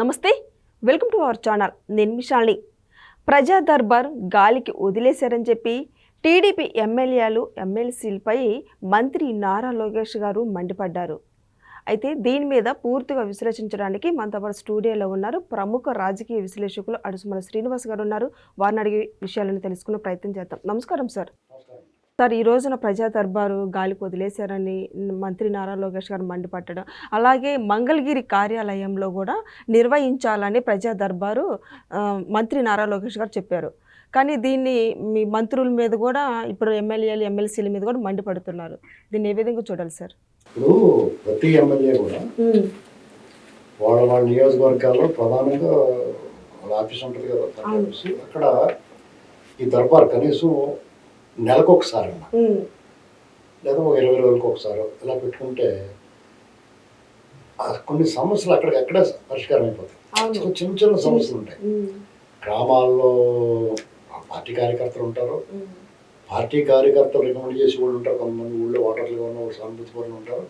నమస్తే, welcome to our channel. నేను మిషాల్ని. ప్రజా దర్బార్ గాలికి వదిలేశారని చెప్పి టీడీపీ ఎమ్మెల్యేలు ఎమ్మెల్సీలపై మంత్రి నారా లోకేష్ గారు మండిపడ్డారు. అయితే దీని మీద పూర్తిగా విశ్లేషించడానికి మనతో పాటు స్టూడియోలో ఉన్నారు ప్రముఖ రాజకీయ విశ్లేషకులు అడుసుమల శ్రీనివాస్ గారు ఉన్నారు. వారిని అడిగే విషయాలను తెలుసుకునే ప్రయత్నం చేద్దాం. నమస్కారం సార్. సార్, ఈ రోజున ప్రజా దర్బారు గాలికి వదిలేశారని మంత్రి నారా లోకేష్ గారు మండిపట్టడం, అలాగే మంగళగిరి కార్యాలయంలో కూడా నిర్వహించాలని ప్రజా దర్బారు మంత్రి నారా లోకేష్ గారు చెప్పారు. కానీ దీన్ని మీ మంత్రుల మీద కూడా ఇప్పుడు ఎమ్మెల్యేలు ఎమ్మెల్సీల మీద కూడా మండిపడుతున్నారు. దీన్ని ఏ విధంగా చూడాలి సార్? ఇప్పుడు ప్రతి ఎమ్మెల్యే కూడా వాళ్ళ నియోజకవర్గాల్లో ప్రధానంగా వాళ్ళ ఆఫీస్ ఉంటుంది కదా, అక్కడ ఈ దర్బార్ కనీసం నెలకు ఒకసారి లేదా ఒక 20 రోజులకు ఒకసారి ఇలా పెట్టుకుంటే కొన్ని సమస్యలు అక్కడికక్కడే పరిష్కారం అయిపోతాయి. చిన్న చిన్న సమస్యలు ఉంటాయి. గ్రామాల్లో పార్టీ కార్యకర్తలు ఉంటారు, పార్టీ కార్యకర్తలు రికమెండ్ చేసి వాళ్ళు ఉంటారు, కొంతమంది ఊళ్ళో ఓటర్లుగా ఉన్న వాళ్ళు సానుభూతి పరులు ఉంటారు.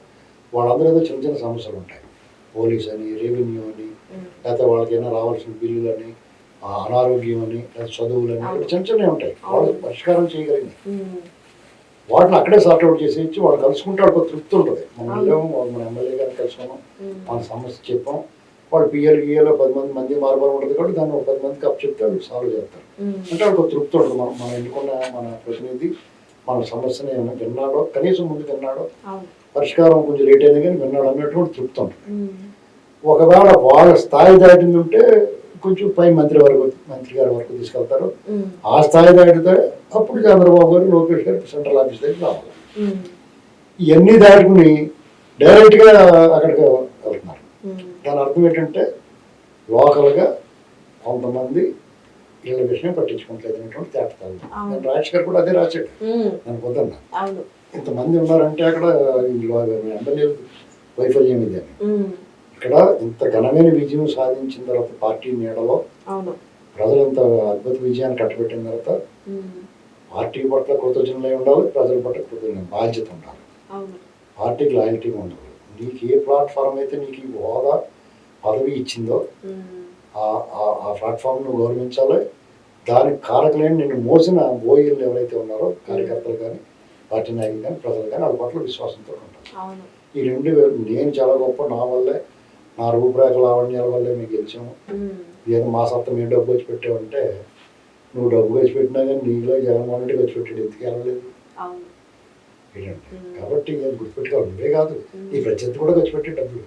వాళ్ళందరూ ఏదో చిన్న చిన్న సమస్యలు ఉంటాయి. పోలీస్ అని, రెవెన్యూ అని, లేకపోతే వాళ్ళకైనా రావాల్సిన బిల్లులు అని, అనారోగ్యం అని, లేదా చదువులని, చిన్న చిన్నవి ఉంటాయి. వాళ్ళు పరిష్కారం చేయగలిగింది వాటిని అక్కడే సార్ట్అవుట్ చేసి ఇచ్చి వాళ్ళు కలుసుకుంటే వాళ్ళకి తృప్తి ఉంటుంది. మనం వెళ్ళాము, మన ఎమ్మెల్యే గారిని కలుసుకున్నాం, మన సమస్య చెప్పాం, వాళ్ళు పిఎల్ 10 మంది మార్బల్ ఉంటుంది కాబట్టి దాన్ని ఒక 10 మందికి అప్ చెప్తే వాళ్ళు సాల్వ్ చేస్తారు. అంటే వాళ్ళకి తృప్తి ఉంటుంది. మనం ఎన్నుకున్న మన ప్రతినిధి మన సమస్యని ఏమైనా విన్నాడో, కనీసం ముందు విన్నాడో, పరిష్కారం కొంచెం లేట్ అయినా కానీ విన్నాడు అన్నటువంటి తృప్తి ఉంటుంది. ఒకవేళ వాళ్ళ స్థాయి దాటింది ఉంటే కొంచెం పై మంత్రి గారి వరకు తీసుకెళ్తారు. ఆ స్థాయి దాటితే అప్పుడు చంద్రబాబు గారు, లోకేష్ గారు సెంట్రల్ ఆఫీస్ దగ్గర రావాలి. ఇవన్నీ దాటుకుని డైరెక్ట్గా అక్కడికి వెళ్తున్నారు. దాని అర్థం ఏంటంటే లోకల్గా కొంతమంది వీళ్ళ విషయం పట్టించుకోవట్లేదు అనేటువంటి తేటతాలు. నేను రాజేష్ గారు కూడా అదే రాశాడు. నేను పొద్దున్న ఇంతమంది ఉన్నారంటే అక్కడ ఎమ్మెల్యే వైఫల్యం ఇది అని. ఇక్కడ ఇంత ఘనమైన విజయం సాధించిన తర్వాత పార్టీ నీడలో ప్రజలు ఇంత అద్భుత విజయాన్ని కట్టబెట్టిన తర్వాత పార్టీ పట్ల కృతజ్ఞులై ఉండాలి, ప్రజల పట్ల కృతజ్ఞ బాధ్యత ఉండాలి, పార్టీకి లాయల్టీగా ఉండాలి. నీకు ఏ ప్లాట్ఫామ్ అయితే నీకు ఈ హోదా పదవి ఇచ్చిందో ఆ ప్లాట్ఫామ్ నువ్వు గౌరవించాలి. దానికి కారకులైన నిన్ను మోసిన బోయిలు ఎవరైతే ఉన్నారో కార్యకర్తలు కానీ, పార్టీ నాయకులు కానీ, ప్రజలు కానీ వాళ్ళ పట్ల విశ్వాసంతో ఉంటారు. ఈ రెండు నేను చాలా గొప్ప, నా వల్లే, నా రూపురేఖ లావణ్యాల వల్లే మీకు గెలిచాము, ఏదో మా సత్తం ఏం డబ్బు వచ్చి పెట్టావంటే, నువ్వు డబ్బు వచ్చి పెట్టినా కానీ నీలో జగన్మోహన్ రెడ్డి వచ్చి పెట్టాడు, ఎందుకు వెళ్ళలేదు ఏంటంటే. కాబట్టి నేను గుర్తుపెట్టుకోవాలి, నువ్వే కాదు నీ ప్రత్యర్థి కూడా ఖర్చు పెట్టే డబ్బులు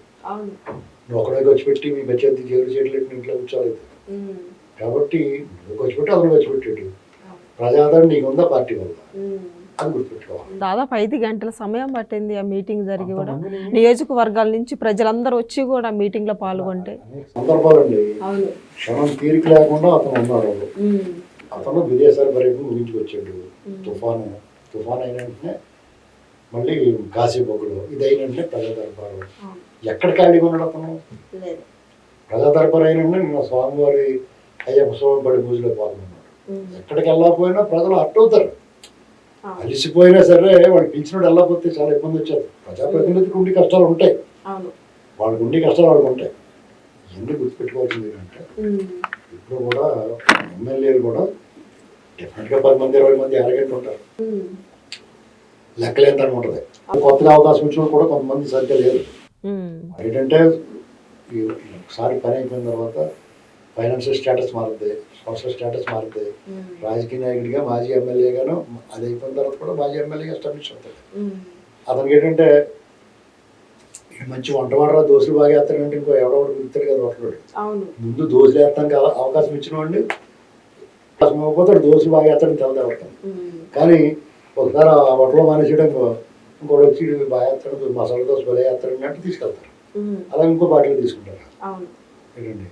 నువ్వు ఒకడే ఖర్చు పెట్టి మీ ప్రత్యర్థి జేరు చేయట్లేదు, ఇంట్లో కూర్చోలేదు. కాబట్టి నువ్వు ఖర్చు పెట్టి అతను ఖర్చు పెట్టాడు. ప్రజాదరణ నీకు ఉందా పార్టీ వల్ల, అది గుర్తుపెట్టుకోవాలి. దాదాపు 5 గంటల సమయం పట్టింది ఆ మీటింగ్ జరిగి కూడా. నియోజకవర్గాల నుంచి ప్రజలందరూ వచ్చి కూడా మీటింగ్ లో పాల్గొంటే సందర్భాలండి. క్షణం తీరిక లేకుండా అతను ఉన్నాడు. అతను విదేశాల పర్యటన ముగించుకు వచ్చాడు. తుఫాన్ అయిన వెంటనే మళ్ళీ కాశీబొగ్గులు, ఇది అయిన వెంటనే ప్రజా దర్బారు. ఎక్కడ ఖాళీగా ఉన్నాడు అతను? ప్రజా దర్బారు అయిన వెంటనే నిన్న స్వామివారి అయ్యప్ప స్వామి బడి పూజలో పాల్గొన్నాడు. ఎక్కడికి వెళ్ళకపోయినా ప్రజలు అట్టవుతారు. అలిసిపోయినా సరే వాడు పిలిచినోడు వెళ్ళకపోతే చాలా ఇబ్బంది వచ్చారు. ప్రజాప్రతినిధికి ఉండి కష్టాలు ఉంటాయి, వాళ్ళకి ఉండి కష్టాలు వాళ్ళకి ఉంటాయి. ఎందుకు గుర్తుపెట్టుకోవాల్సింది ఏంటంటే ఇప్పుడు కూడా ఎమ్మెల్యేలు కూడా డెఫినెట్గా 10 మంది 20 మంది అరగంట ఉంటారు, లెక్కలేంతని ఉంటుంది. కొత్తగా అవకాశం ఇచ్చిన కూడా కొంతమంది సరిగ్గా లేదు. ఏంటంటే ఒకసారి పని అయిపోయిన తర్వాత ఫైనాన్షియల్ స్టేటస్ మారుతుంది, సోషల్ స్టేటస్ మారుతుంది. రాజకీయ నాయకుడిగా మాజీ ఎమ్మెల్యేగాను అది అయిపోయిన తర్వాత కూడా మాజీ ఎమ్మెల్యేగా ఎస్టాబ్లిష్ అవుతాడు. అతనికి ఏంటంటే మంచి వంటవాడరా, దోశలు బాగా వేస్తాడంటే ఇంకో ఎవడో గుర్తాడు కదా ఒకడు. ముందు దోశలు వేస్తానికి అవకాశం ఇచ్చిన వాడిని అవకాశం ఇవ్వకపోతాడు, దోశలు బాగా వేస్తాడని తెలదేవడతాను. కానీ ఒకసారి ఆ హోటల్లో మానేసేయడం ఇంకోటి వచ్చి బాగా వేస్తాడు, మసాలా దోశ బాగా వేస్తాడు అన్నట్టు తీసుకెళ్తారు. అలా ఇంకో బాటిలో తీసుకుంటారు. ఏంటండి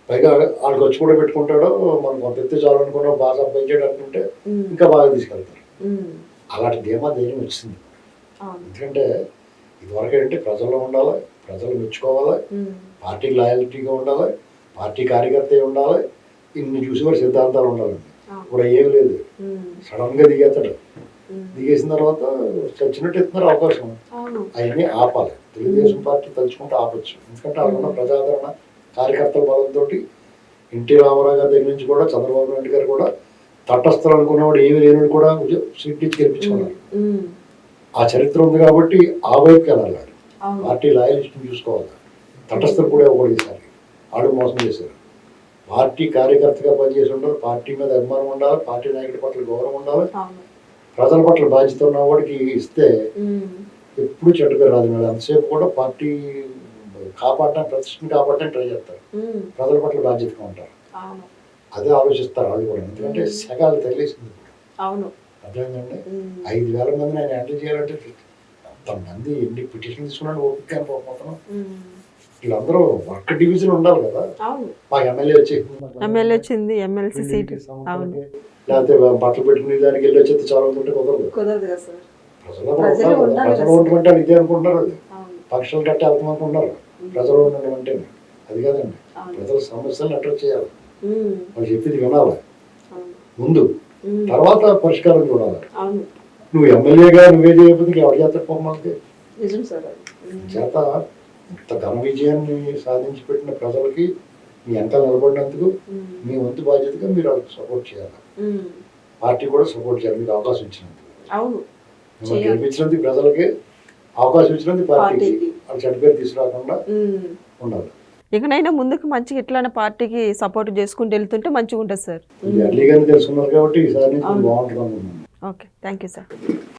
పైగా వాళ్ళకి వచ్చి కూడా పెట్టుకుంటాడో, మనం కొంత ఎత్తే చాలనుకున్నా బాగా సంపాదించాడు అనుకుంటే ఇంకా బాగా తీసుకెళ్తారు. అలాంటి ధైర్యం వచ్చింది. ఎందుకంటే ఇదివరకు ఏంటంటే ప్రజల్లో ఉండాలి, ప్రజలు మెచ్చుకోవాలి, పార్టీకి లాయల్టీగా ఉండాలి, పార్టీ కార్యకర్త ఉండాలి, ఇన్ని చూసేవారు సిద్ధాంతాలు ఉండాలండి. ఇప్పుడు ఏమి లేదు, సడన్ గా దిగేస్తాడు. దిగేసిన తర్వాత చచ్చినట్టు ఎత్తున్నారు అవకాశం. అవన్నీ ఆపాలి. తెలుగుదేశం పార్టీ తలుచుకుంటే ఆపచ్చు. ఎందుకంటే అక్కడ ప్రజాదరణ కార్యకర్తల బలంతో ఎన్టీ రామారావు గారి దగ్గర నుంచి కూడా చంద్రబాబు నాయుడు గారు కూడా తటస్థలు అనుకున్నవాడు ఏమి లేనివాడు కూడా సీట్ ఇచ్చి గెలిపించుకున్నారు. ఆ చరిత్ర ఉంది కాబట్టి ఆ వైపుకి వెళ్ళాలి. పార్టీ లాయలిస్ట్ని చూసుకోవాలి. తటస్థలు కూడా ఇవ్వకూడదు. ఈసారి ఆడు మోసం చేశారు. పార్టీ కార్యకర్తగా పనిచేసి ఉండాలి, పార్టీ మీద అభిమానం ఉండాలి, పార్టీ నాయకుడి పట్ల గౌరవం ఉండాలి, ప్రజల పట్ల బాధ్యత ఉన్న వాడికి ఇస్తే ఎప్పుడు చెడ్డ పేరు రాదు. మేడం అంతసేపు కూడా పార్టీ కాపాడటానికి, ప్రతిష్టని కాపాడటానికి ట్రై చేస్తారు. ప్రజల పట్ల బాధ్యతగా ఉంటారు. అదే ఆలోచిస్తారు వాళ్ళు కూడా. ఎందుకంటే సగాలు తగిలేసింది. అర్థమైందండి. 5,000 మందిని ఆయన హ్యాండిల్ చేయాలంటే అంతమంది ఎన్ని పిటిషన్ తీసుకున్నాడు ఓపిక అనుకోకపోతున్నాం. వీళ్ళందరూ వర్క్ డివిజన్ ఉండాలి కదా. మాకు ఎమ్మెల్యే వచ్చింది, ఎమ్మెల్సీ సీట్, లేకపోతే బట్టలు పెట్టుకునే దానికి వెళ్ళి వచ్చేది చాలా ఉంటుంటే కుదరదు. ప్రజలు ఉండమంటే ఇదే అనుకుంటున్నారు. అది పక్షులు కట్టి అర్థం అనుకుంటున్నారు. ప్రజలు ఉండమంటే అది కాదండి. ప్రజల సమస్యలను అడ్రస్ చేయాలి. వాళ్ళు చెప్పింది వినాలి ముందు, తర్వాత పరిష్కారం చూడాలి. నువ్వు ఎమ్మెల్యేగా నువ్వే చేయకపోతే ఎవరి చేత పోమాలి చేత ఇంత ఘన విజయాన్ని సాధించి పెట్టిన ప్రజలకి మీ వెనకాల నిలబడినందుకు మీ వంతు బాధ్యతగా మీరు వాళ్ళకి సపోర్ట్ చేయాలి. పార్టీ కూడా సపోర్ట్ చేయాలి. మీకు అవకాశం ఇచ్చినందుకు, మిమ్మల్ని గెలిపించినందుకు, ప్రజలకి అవకాశం ఇచ్చినందుకు పార్టీకి వాళ్ళు చెడ్డ పేరు తీసుకురాకుండా ఉండాలి. ఇకనైనా ముందుకు మంచిగా ఇట్లానే పార్టీకి సపోర్ట్ చేసుకుంటూ వెళ్తుంటే మంచిగా ఉంటుంది సార్. ఎర్లీగానే తెలుసుకున్నారు కాబట్టి ఈసారి బాగుంటుంది అనుకున్నాను. Okay, thank you sir.